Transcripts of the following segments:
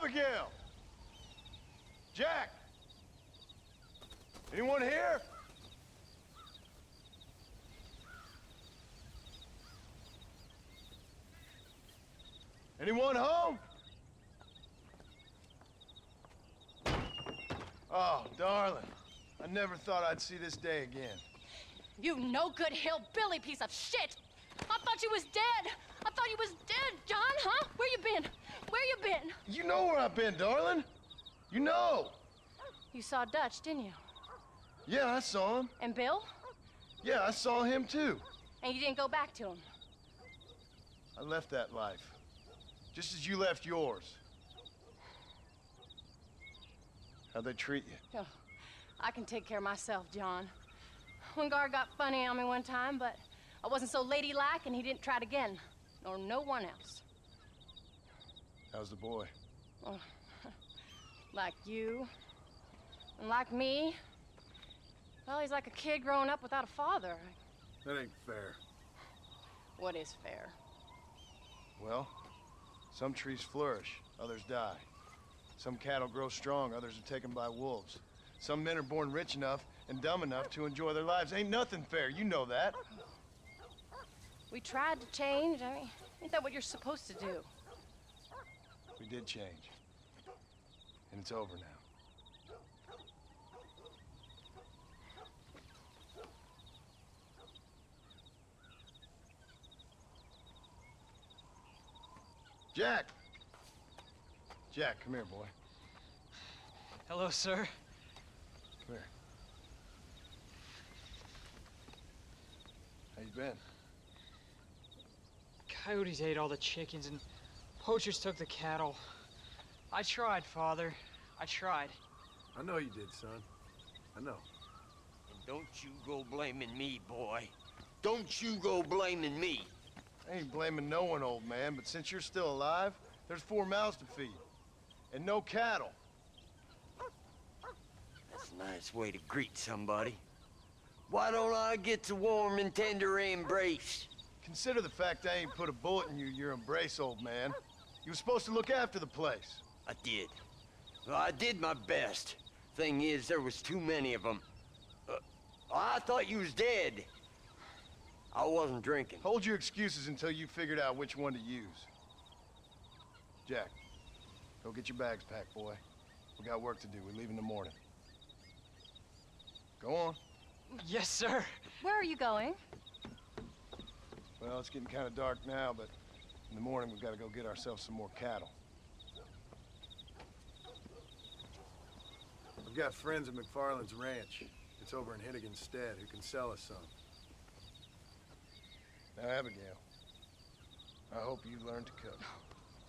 Abigail! Jack! Anyone here? Anyone home? Oh, darling. I never thought I'd see this day again. You no-good hillbilly piece of shit! I thought you was dead! I thought you was dead, John, huh? Where you been? Where you been? You know where I've been, darling. You know. You saw Dutch, didn't you? Yeah, I saw him. And Bill? Yeah, I saw him too. And you didn't go back to him? I left that life. Just as you left yours. How'd they treat you? Oh, I can take care of myself, John. One guard got funny on me one time, but I wasn't so ladylike and he didn't try it again. Nor no one else. How's the boy? Oh, like you. And like me. Well, he's like a kid growing up without a father. That ain't fair. What is fair? Well, some trees flourish, others die. Some cattle grow strong, others are taken by wolves. Some men are born rich enough and dumb enough to enjoy their lives. Ain't nothing fair, you know that. We tried to change. I mean, ain't that what you're supposed to do? We did change. And it's over now. Jack! Jack, come here, boy. Hello, sir. Come here. How you been? Coyotes ate all the chickens and poachers took the cattle. I tried, Father. I tried. I know you did, son. I know. And don't you go blaming me, boy. Don't you go blaming me. I ain't blaming no one, old man, but since you're still alive, there's 4 mouths to feed. And no cattle. That's a nice way to greet somebody. Why don't I get the warm and tender embrace? Consider the fact I ain't put a bullet in your embrace, old man. You were supposed to look after the place. I did. Well, I did my best. Thing is, there was too many of them. I thought you was dead. I wasn't drinking. Hold your excuses until you figured out which one to use. Jack, go get your bags packed, boy. We got work to do. We leave in the morning. Go on. Yes, sir. Where are you going? Well, it's getting kind of dark now, but in the morning we've got to go get ourselves some more cattle. We've got friends at McFarland's ranch. It's over in Hennigan's stead who can sell us some. Now, Abigail, I hope you learned to cook.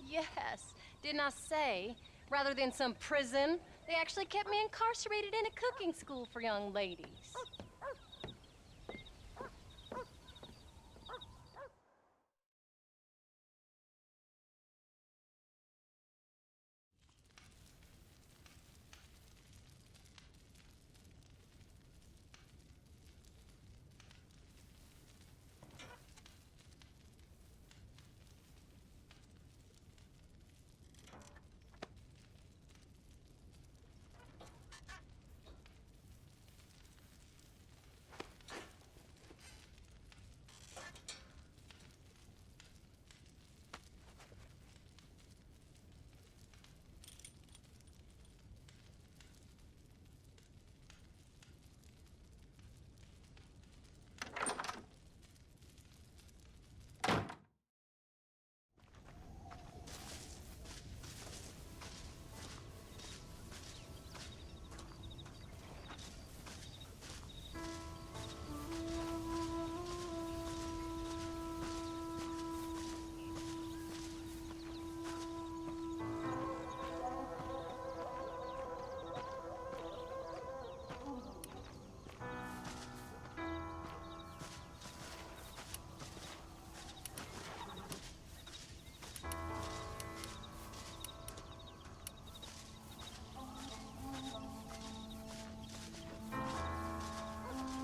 Yes. Didn't I say, rather than some prison, they actually kept me incarcerated in a cooking school for young ladies.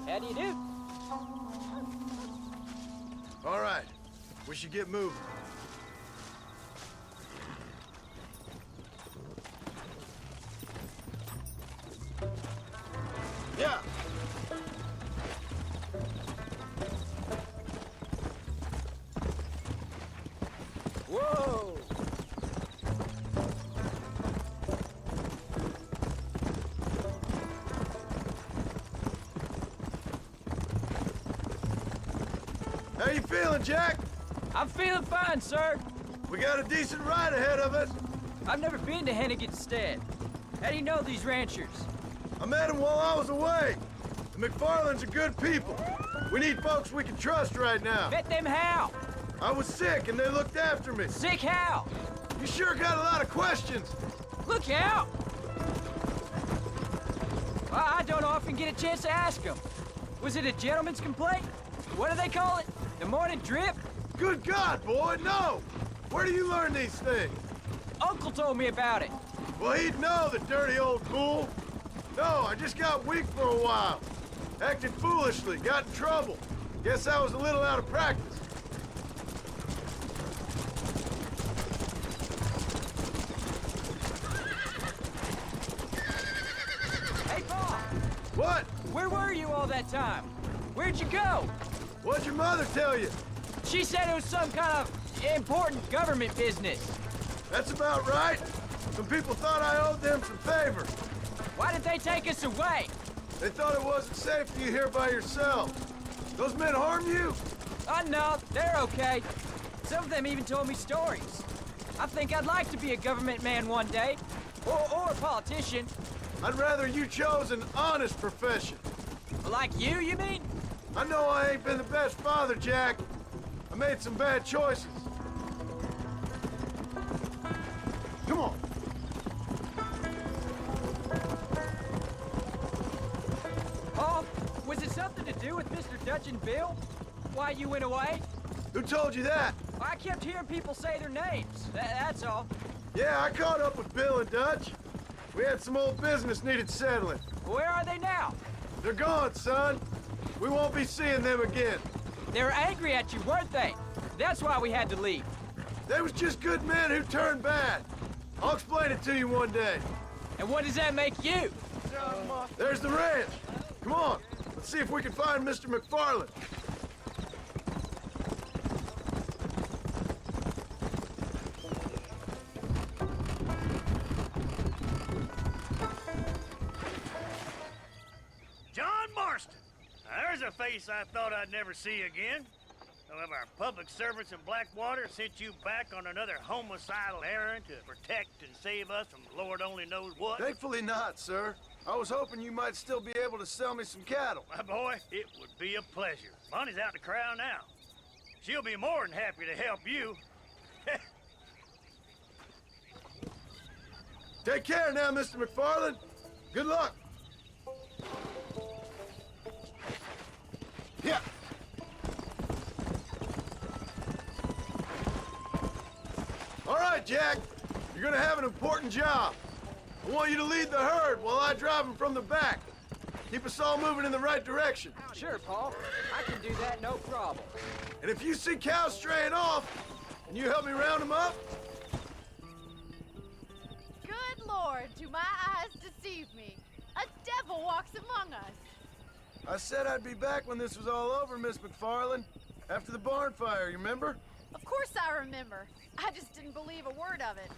How do you do? All right, we should get moving. Yeah. Whoa! How you feeling, Jack? I'm feeling fine, sir. We got a decent ride ahead of us. I've never been to Hennigan's Stead. How do you know these ranchers? I met them while I was away. The McFarlands are good people. We need folks we can trust right now. Met them how? I was sick and they looked after me. Sick how? You sure got a lot of questions. Look out! Well, I don't often get a chance to ask them. Was it a gentleman's complaint? What do they call it? The morning drip? Good God, boy, no! Where do you learn these things? Uncle told me about it. Well, he'd know, the dirty old fool. No, I just got weak for a while. Acted foolishly, got in trouble. Guess I was a little out of practice. Hey, Paul! What? Where were you all that time? Where'd you go? What'd your mother tell you? She said it was some kind of important government business. That's about right. Some people thought I owed them some favor. Why did they take us away? They thought it wasn't safe for you here by yourself. Those men harm you? Oh, no, they're okay. Some of them even told me stories. I think I'd like to be a government man one day. Or a politician. I'd rather you chose an honest profession. Like you mean? I know I ain't been the best father, Jack. I made some bad choices. Come on. Paul, was it something to do with Mr. Dutch and Bill? Why you went away? Who told you that? I kept hearing people say their names. That's all. Yeah, I caught up with Bill and Dutch. We had some old business needed settling. Where are they now? They're gone, son. We won't be seeing them again. They were angry at you, weren't they? That's why we had to leave. They was just good men who turned bad. I'll explain it to you one day. And what does that make you? There's the ranch. Come on, let's see if we can find Mr. McFarland. John Marston. Now, there's a face I thought I'd never see again. Some of our public servants in Blackwater sent you back on another homicidal errand to protect and save us from Lord only knows what. Thankfully not, sir. I was hoping you might still be able to sell me some cattle. My boy, it would be a pleasure. Bonnie's out to corral now. She'll be more than happy to help you. Take care now, Mr. McFarland. Good luck. Yeah. All right, Jack. You're gonna have an important job. I want you to lead the herd while I drive them from the back. Keep us all moving in the right direction. Sure, Paul. I can do that, no problem. And if you see cows straying off, can you help me round them up? Good Lord, do my eyes deceive me? A devil walks among us. I said I'd be back when this was all over, Miss McFarland. After the barn fire, you remember? Of course I remember. I just didn't believe a word of it.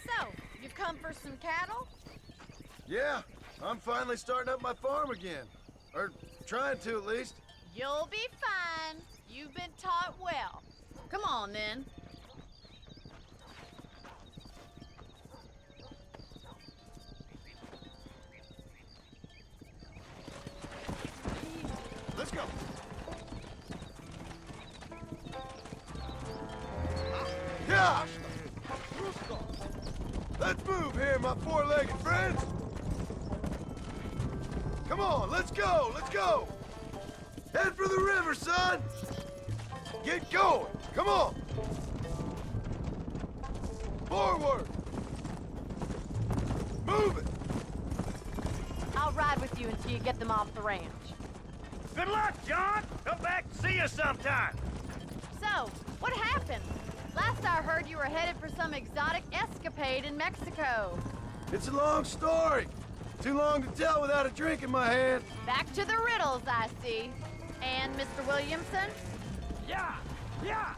So, you've come for some cattle? Yeah, I'm finally starting up my farm again. Or trying to, at least. You'll be fine. You've been taught well. Come on, then. Let's go. Yeah! Let's move here, my four-legged friends. Come on, let's go, let's go. Head for the river, son. Get going, come on. Forward. Move it. I'll ride with you until you get them off the ranch. Good luck, John. Come back and see us sometime. So, what happened? Last I heard you were headed for some exotic escapade in Mexico. It's a long story. Too long to tell without a drink in my hand. Back to the riddles, I see. And Mr. Williamson? Yeah! Yeah!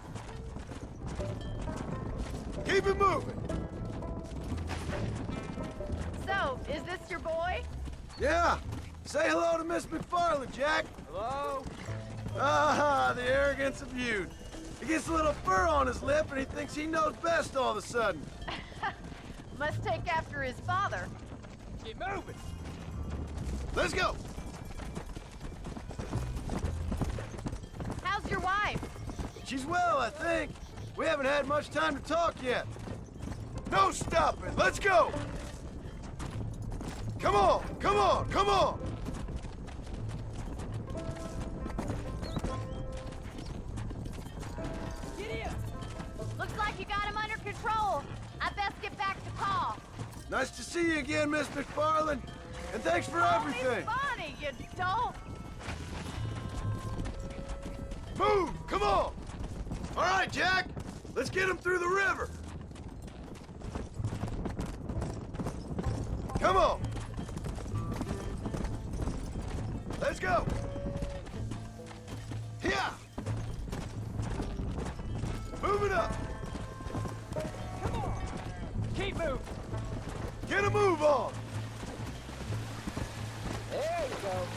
Keep it moving. So, is this your boy? Yeah. Say hello to Miss McFarland, Jack. Hello? Ah, the arrogance of youth. He gets a little fur on his lip and he thinks he knows best all of a sudden. Must take after his father. Get moving! Let's go. How's your wife? She's well, I think. We haven't had much time to talk yet. No stopping. Let's go. Come on, come on, come on. Get in! Looks like you got him under control. I best get back to call. Nice to see you again, Miss McFarland. And thanks for Call me everything. Bonnie, you dope. Move, come on. All right, Jack. Let's get him through the river. Come on. Let's go. Yeah. Move it up. Come on! Keep moving! Get a move on. There you go.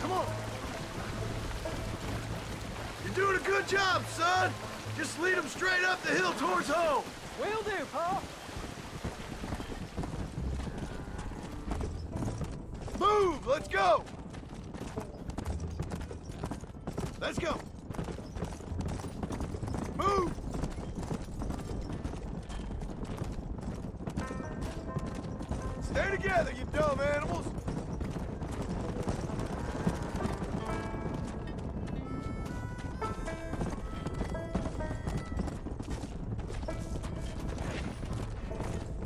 Come on. You're doing a good job, son. Just lead him straight up the hill towards home. Will do, Pa. Move, let's go. Let's go. Move. Stay together, you dumb animals.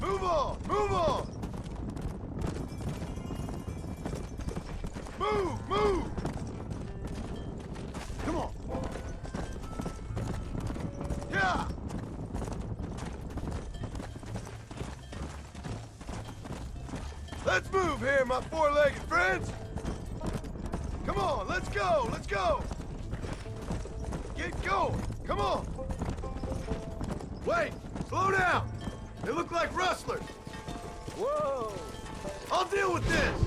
Move on, move on. Move, move. Come on. Yeah. Let's move here, my four-legged friends. Come on, let's go, let's go. Get going, come on. Wait, slow down. They look like rustlers. Whoa! I'll deal with this.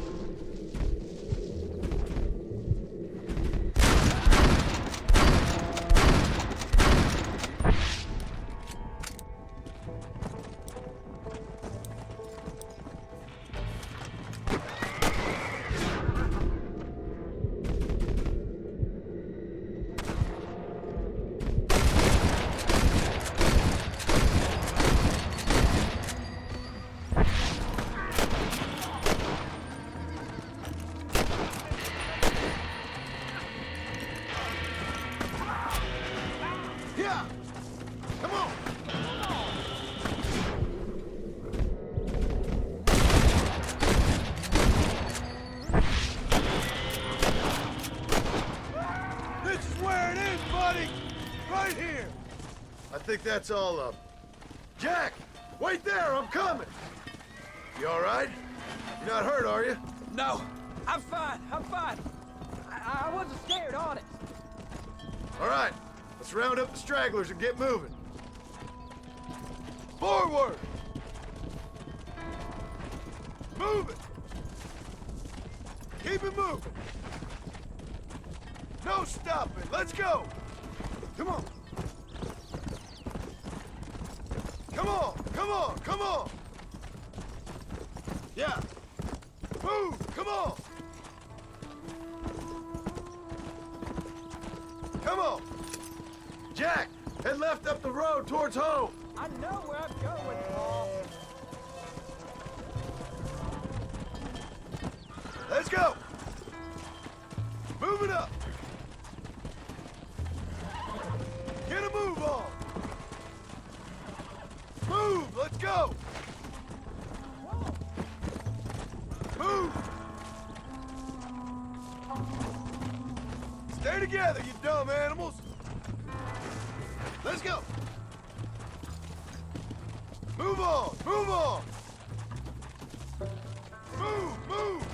Yeah! Come on! This is where it is, buddy! Right here! I think that's all of them. Jack! Wait there, I'm coming! You all right? You're not hurt, are you? No! I'm fine, I'm fine. I wasn't scared, honest. All right, let's round up the stragglers and get moving. Forward! Move it! Keep it moving! No stopping, let's go! Come on! Come on, come on, come on! Yeah! Move, come on! Come on! Jack, head left up the road towards home. I know where I'm going, Paul. Let's go! Move it up! Get a move on! Move! Let's go! Move! Stay together, you dumb animals! Let's go! Move on! Move on! Move! Move!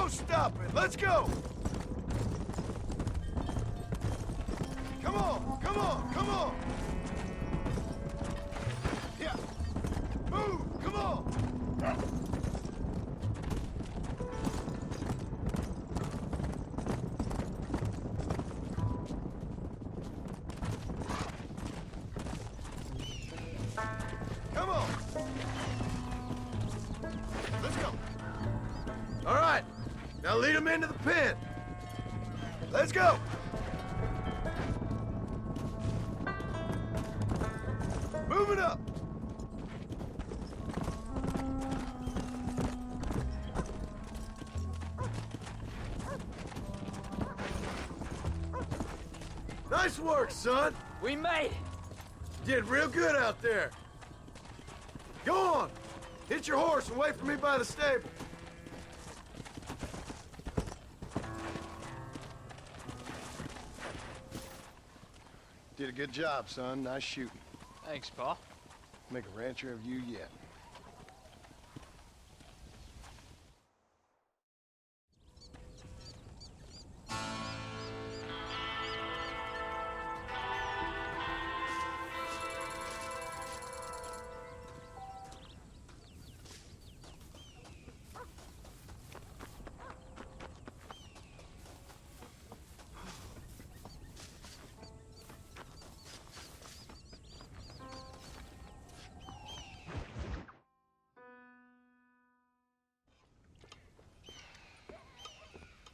no stopping. Let's go. Come on, come on, come on. Yeah. Move, come on. Come on. Let's go. All right. Now lead them into the pen. Let's go. Move it up. Nice work, son. We made it! You did real good out there. Go on. Hit your horse and wait for me by the stable. Did a good job, son. Nice shooting. Thanks, Pa. Make a rancher of you yet.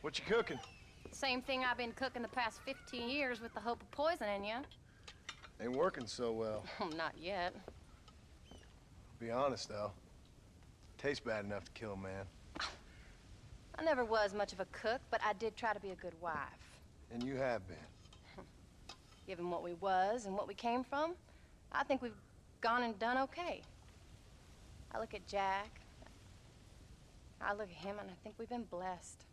What you cooking? Same thing I've been cooking the past 15 years with the hope of poisoning you. Ain't working so well. Not yet. Be honest, though. Tastes bad enough to kill a man. I never was much of a cook, but I did try to be a good wife. And you have been. Given what we was and what we came from, I think we've gone and done okay. I look at Jack. I look at him and I think we've been blessed.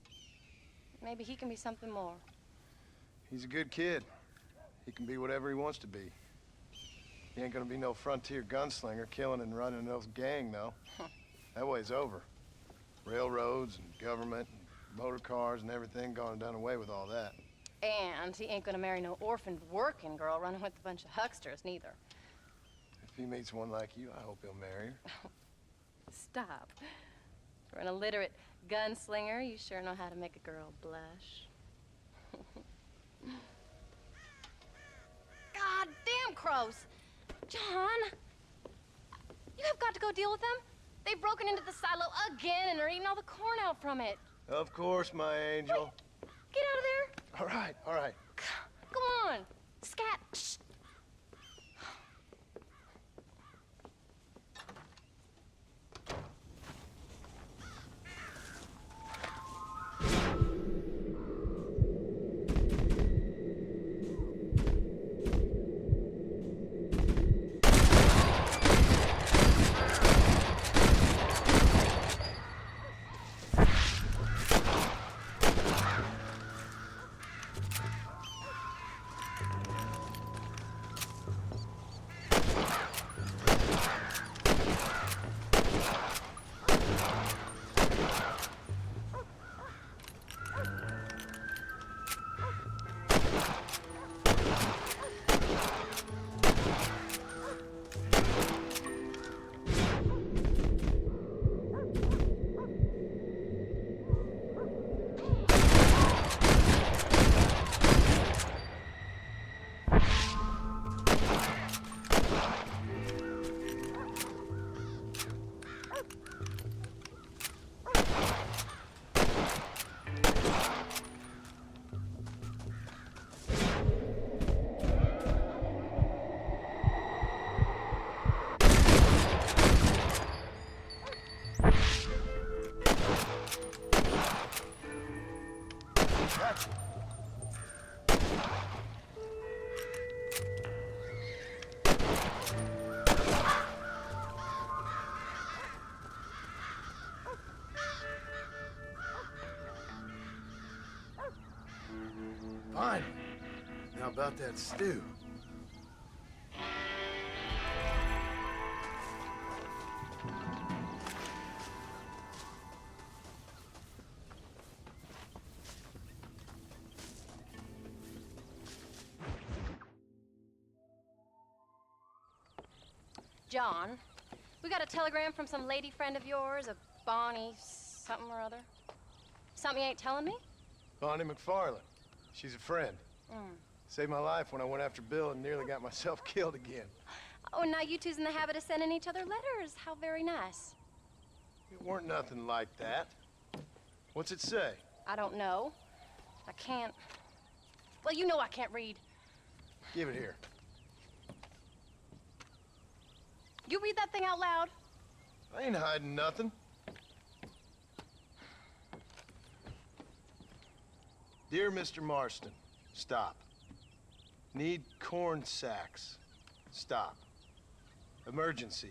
Maybe he can be something more. He's a good kid. He can be whatever he wants to be. He ain't gonna be no frontier gunslinger killing and running no gang, though. That way's over. Railroads and government and motor cars and everything gone and done away with all that. And he ain't gonna marry no orphaned working girl running with a bunch of hucksters, neither. If he meets one like you, I hope he'll marry her. Stop. For an illiterate gunslinger, you sure know how to make a girl blush. God damn crows! John! You have got to go deal with them. They've broken into the silo again and are eating all the corn out from it. Of course, my angel. Wait. Get out of there. All right, all right. Come on. Scat. Shh. Fine. Now about that stew. John. We got a telegram from some lady friend of yours, a Bonnie something or other. Something you ain't telling me? Bonnie McFarland. She's a friend. Saved my life when I went after Bill and nearly got myself killed again. Oh, and now you two's in the habit of sending each other letters. How very nice. It weren't nothing like that. What's it say? I don't know. I can't... Well, you know I can't read. Give it here. You read that thing out loud? I ain't hiding nothing. Dear Mr. Marston, stop. Need corn sacks. Stop. Emergency.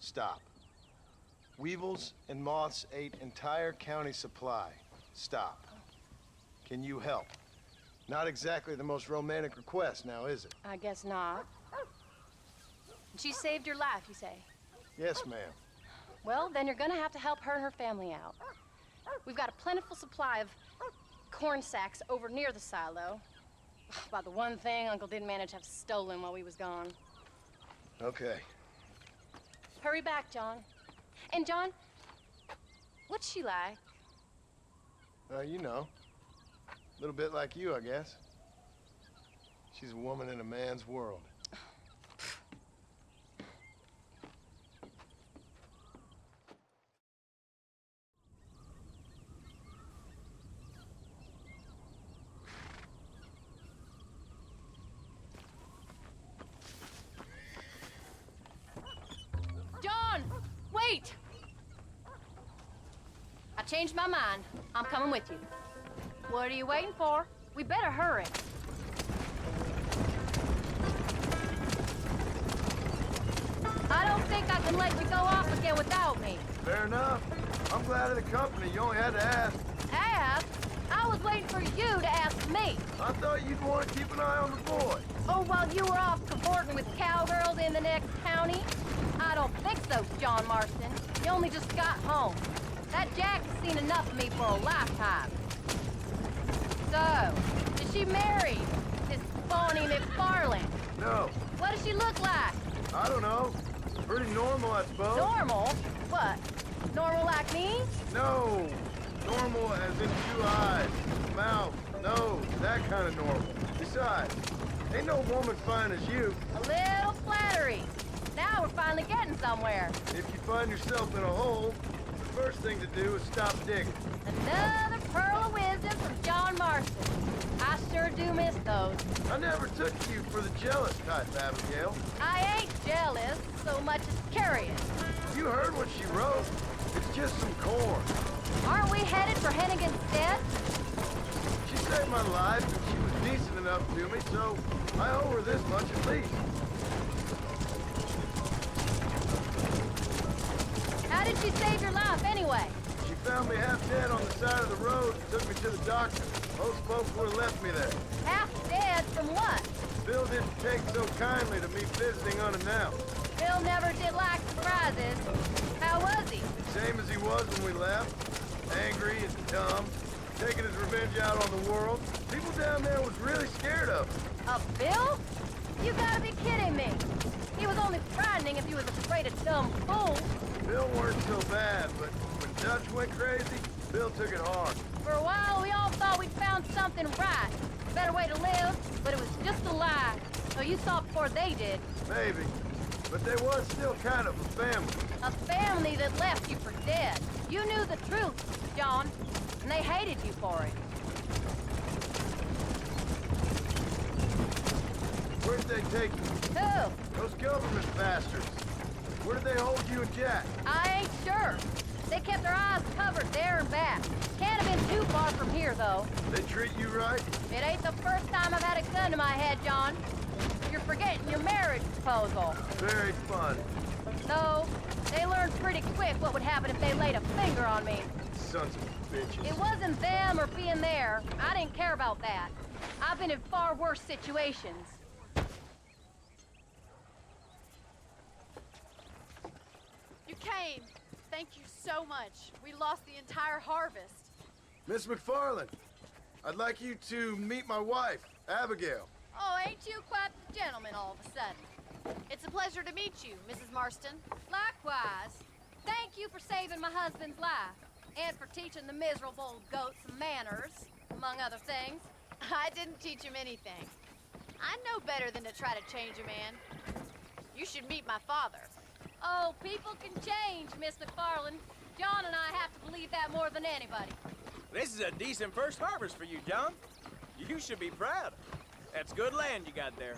Stop. Weevils and moths ate entire county supply. Stop. Can you help? Not exactly the most romantic request now, is it? I guess not. She saved your life, you say? Yes, ma'am. Well, then you're gonna have to help her and her family out. We've got a plentiful supply of corn sacks over near the silo. About the one thing Uncle didn't manage to have stolen while we was gone. Okay. Hurry back, John. And John, what's she like? You know. A little bit like you, I guess. She's a woman in a man's world. John, wait! I changed my mind. I'm coming with you. What are you waiting for? We better hurry. I don't think I can let you go off again without me. Fair enough. I'm glad of the company. You only had to ask. Ask? I was waiting for you to ask me. I thought you'd want to keep an eye on the boy. Oh, while you were off cavorting with cowgirls in the next county? I don't think so, John Marston. You only just got home. That Jack has seen enough of me for a lifetime. So, is she married? This Bonnie McFarland? No. What does she look like? I don't know. Pretty normal, I suppose. Normal? What? Normal like me? No. Normal as in 2 eyes, mouth, nose, that kind of normal. Besides, ain't no woman fine as you. A little flattery. Now we're finally getting somewhere. If you find yourself in a hole, the first thing to do is stop digging. Another pearl of wisdom from John Marston. I sure do miss those. I never took you for the jealous type, Abigail. I ain't jealous so much as curious. You heard what she wrote. It's just some corn. Aren't we headed for Hennigan's Stead? She saved my life, and she was decent enough to me, so I owe her this much at least. How did she save your life anyway? She found me half dead on the side of the road and took me to the doctor. Most folks would have left me there. Half dead from what? Bill didn't take so kindly to me visiting unannounced. Bill never did like surprises. How was he? Same as he was when we left. Angry and dumb, taking his revenge out on the world. People down there was really scared of him. A Bill? You gotta be kidding me. He was only frightening if he was afraid of dumb fools. Bill weren't so bad, but when Dutch went crazy, Bill took it hard. For a while, we all thought we'd found something right. A better way to live, but it was just a lie. So you saw before they did. Maybe. But they was still kind of a family. A family that left you for dead. You knew the truth, John, and they hated you for it. Where'd they take you? Who? Those government bastards. Where did they hold you and Jack? I ain't sure. They kept their eyes covered there and back. Can't have been too far from here, though. They treat you right? It ain't the first time I've had a gun to my head, John. You're forgetting your marriage proposal. Very fun. No, they learned pretty quick what would happen if they laid a finger on me. Sons of bitches. It wasn't them or being there. I didn't care about that. I've been in far worse situations. You came. Thank you so much. We lost the entire harvest. Miss McFarland, I'd like you to meet my wife, Abigail. Oh, ain't you quite the gentleman all of a sudden? It's a pleasure to meet you, Mrs. Marston. Likewise. Thank you for saving my husband's life. And for teaching the miserable old goat some manners, among other things. I didn't teach him anything. I know better than to try to change a man. You should meet my father. Oh, people can change, Miss McFarland. John and I have to believe that more than anybody. This is a decent first harvest for you, John. You should be proud. That's good land you got there.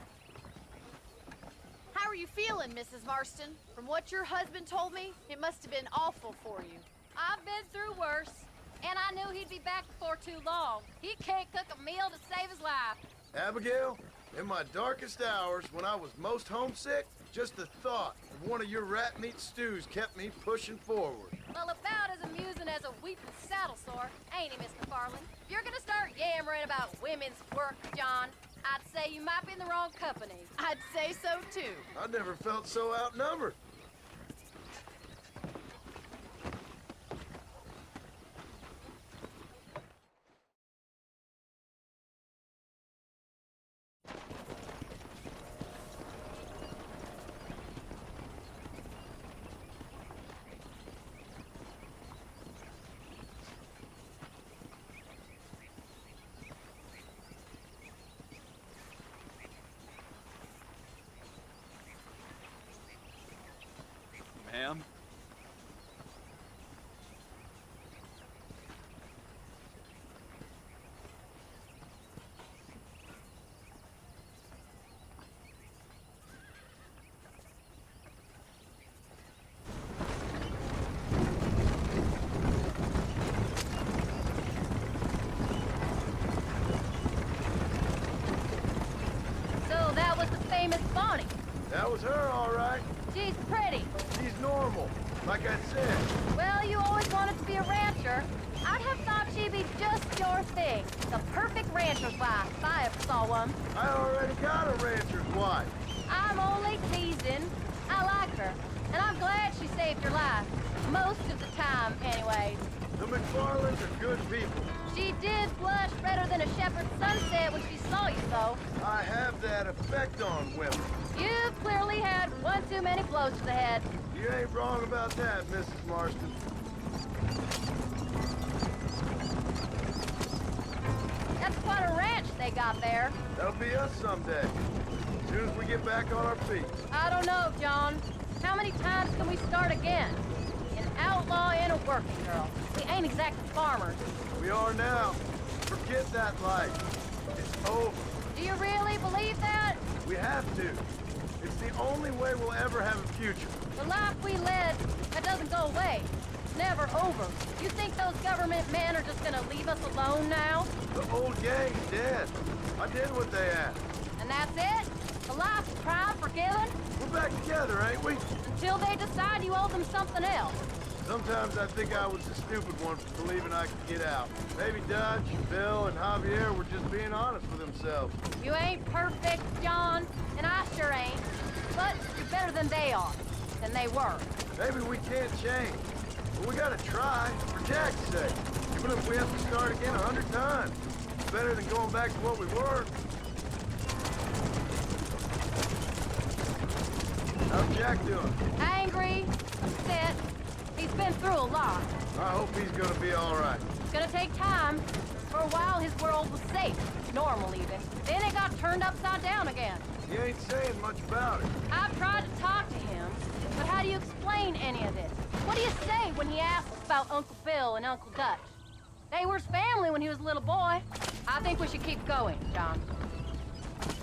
How are you feeling, Mrs. Marston? From what your husband told me, it must have been awful for you. I've been through worse, and I knew he'd be back before too long. He can't cook a meal to save his life. Abigail, in my darkest hours, when I was most homesick, just the thought of one of your rat meat stews kept me pushing forward. Well, about as amusing as a weeping saddle sore, ain't he, Miss McFarland? If you're gonna start yammering about women's work, John, I'd say you might be in the wrong company. I'd say so, too. I never felt so outnumbered. Ma'am? So that was the famous Bonnie. That was her, all right. She's pretty. She's normal, like I said. Well, you always wanted to be a rancher. I'd have thought she'd be just your thing. The perfect rancher's wife, if I ever saw one. I already got a rancher's wife. I'm only teasing. I like her, and I'm glad she saved your life. Most of the time, anyways. The McFarlands are good people. She did blush redder than a shepherd's sunset when she saw you, though. I have that effect on women. You've clearly had one too many blows to the head. You ain't wrong about that, Mrs. Marston. That's quite a ranch they got there. That'll be us someday. As soon as we get back on our feet. I don't know, John. How many times can we start again? An outlaw and a working girl. We ain't exactly farmers. We are now. Forget that life. It's over. Do you really believe that? We have to. It's the only way we'll ever have a future. The life we led, that doesn't go away. It's never over. You think those government men are just gonna leave us alone now? The old gang's dead. I did what they asked. And that's it? A life of crime forgiven? We're back together, ain't we? Until they decide you owe them something else. Sometimes I think I was the stupid one for believing I could get out. Maybe Dutch, Bill, and Javier were just being honest with themselves. You ain't perfect, John, and I sure ain't. But you're better than they are. Than they were. Maybe we can't change, but we gotta try, for Jack's sake. Even if we have to start again 100 times. It's better than going back to what we were. How's Jack doing? Angry, upset. He's been through a lot. I hope he's gonna be all right. It's gonna take time. For a while, his world was safe. Normal, even. Then it got turned upside down again. He ain't saying much about it. I've tried to talk to him, but how do you explain any of this? What do you say when he asks about Uncle Bill and Uncle Dutch? They were his family when he was a little boy. I think we should keep going, John.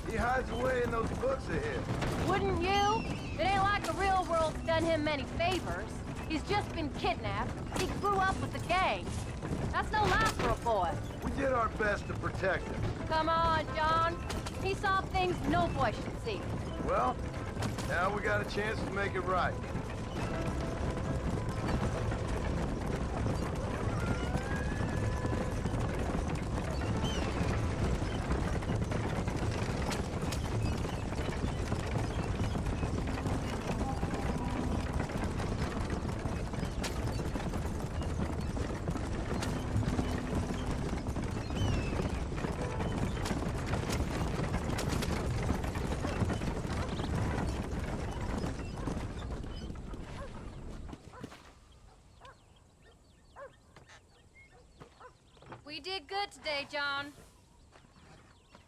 He hides away in those books of his. Wouldn't you? It ain't like the real world's done him many favors. He's just been kidnapped. He grew up with the gang. That's no life for a boy. We did our best to protect him. Come on, John. He saw things no boy should see. Well, now we got a chance to make it right. We did good today, John.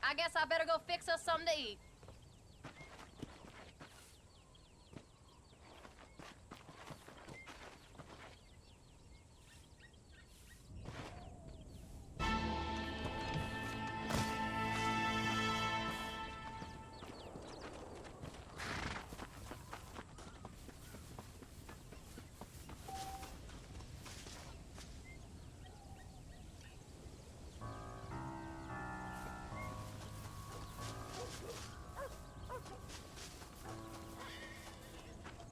I guess I better go fix us something to eat.